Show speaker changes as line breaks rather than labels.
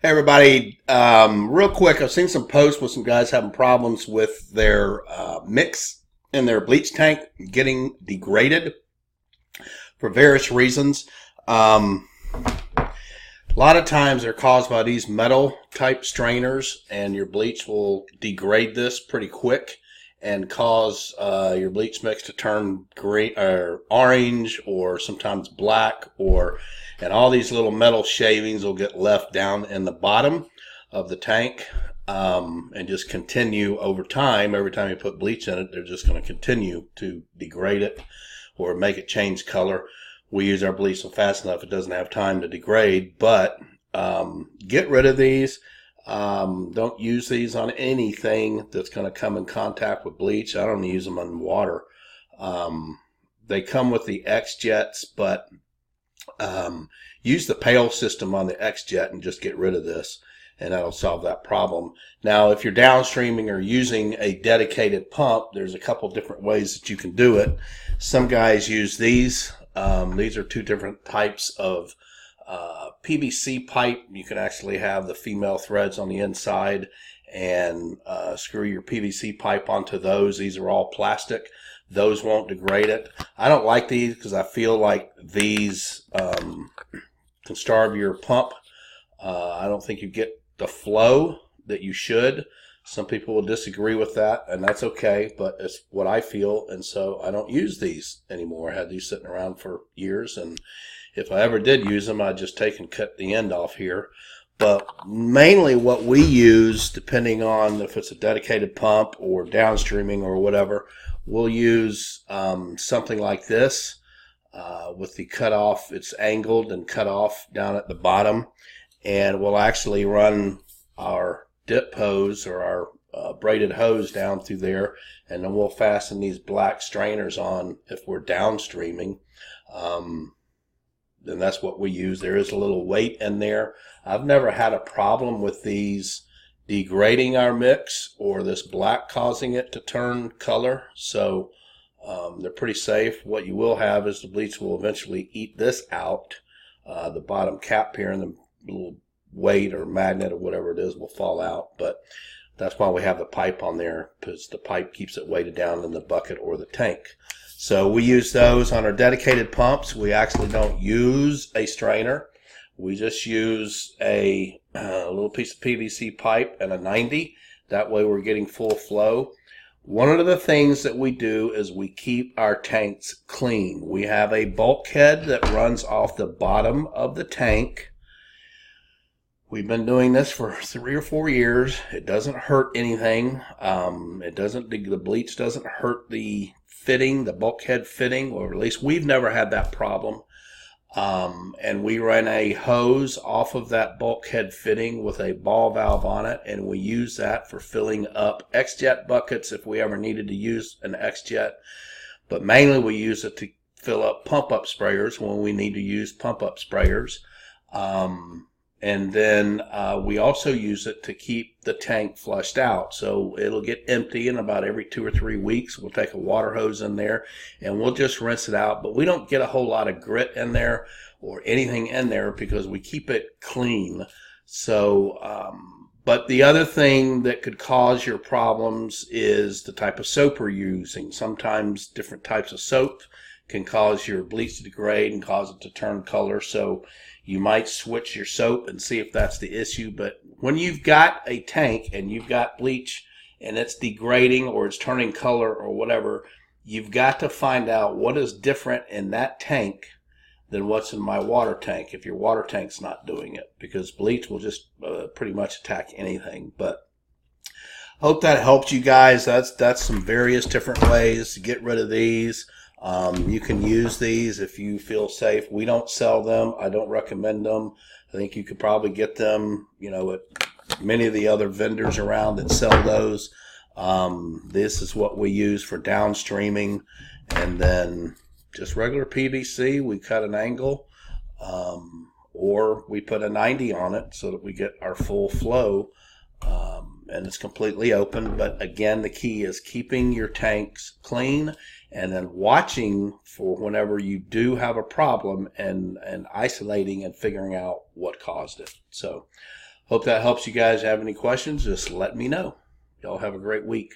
Hey everybody, real quick, I've seen some posts with some guys having problems with their mix in their bleach tank getting degraded for various reasons. A lot of times they're caused by these metal type strainers, and your bleach will degrade this pretty quick and cause your bleach mix to turn green or orange or sometimes black, and all these little metal shavings will get left down in the bottom of the tank, and just continue over time. Every time you put bleach in it, they're just going to continue to degrade it or make it change color. We use our bleach so fast enough it doesn't have time to degrade, but get rid of these. Don't use these on anything that's going to come in contact with bleach. I don't use them on water. They come with the X-Jets, but use the pail system on the X-Jet and just get rid of this, and that'll solve that problem. Now, if you're downstreaming or using a dedicated pump, there's a couple different ways that you can do it. Some guys use these. These are two different types of PVC pipe. You can actually have the female threads on the inside and screw your PVC pipe onto those. These are all plastic. Those won't degrade it. I don't like these because I feel like these can starve your pump. I don't think you get the flow that you should. Some people will disagree with that, and that's okay, but it's what I feel, and so I don't use these anymore. I had these sitting around for years, and if I ever did use them, I'd just take and cut the end off here. But mainly what we use, depending on if it's a dedicated pump or downstreaming or whatever, we'll use something like this with the cutoff. It's angled and cut off down at the bottom, and we'll actually run our dip hose or our braided hose down through there, and then we'll fasten these black strainers on if we're downstreaming. Then that's what we use. There is a little weight in there. I've never had a problem with these degrading our mix or this black causing it to turn color, so they're pretty safe. What you will have is the bleach will eventually eat this out. The bottom cap here and the little weight or magnet or whatever it is will fall out, but that's why we have the pipe on there, because the pipe keeps it weighted down in the bucket or the tank. So we use those on our dedicated pumps. We actually don't use a strainer. We just use a little piece of PVC pipe and a 90. That way we're getting full flow. One of the things that we do is we keep our tanks clean. We have a bulkhead that runs off the bottom of the tank. We've been doing this for 3 or 4 years. It doesn't hurt anything. The bleach doesn't hurt the fitting, the bulkhead fitting, or at least we've never had that problem. And we run a hose off of that bulkhead fitting with a ball valve on it, and we use that for filling up X-Jet buckets if we ever needed to use an X-Jet. But mainly we use it to fill up pump-up sprayers when we need to use pump-up sprayers. And then we also use it to keep the tank flushed out. So it'll get empty in about every 2 or 3 weeks. We'll take a water hose in there and we'll just rinse it out. But we don't get a whole lot of grit in there or anything in there because we keep it clean. So, but the other thing that could cause your problems is the type of soap we're using. Sometimes different types of soap can cause your bleach to degrade and cause it to turn color. So you might switch your soap and see if that's the issue. But when you've got a tank and you've got bleach and it's degrading or it's turning color or whatever, you've got to find out what is different in that tank than what's in my water tank if your water tank's not doing it, because bleach will just pretty much attack anything. But hope that helps you guys. That's some various different ways to get rid of these. You can use these if you feel safe. We don't sell them. I don't recommend them. I think you could probably get them, at many of the other vendors around that sell those. This is what we use for downstreaming, and then just regular PVC. We cut an angle, or we put a 90 on it so that we get our full flow. And it's completely open. But again, the key is keeping your tanks clean and then watching for whenever you do have a problem and isolating and figuring out what caused it. So Hope that helps you guys. Have any questions, just let me know. Y'all have a great week.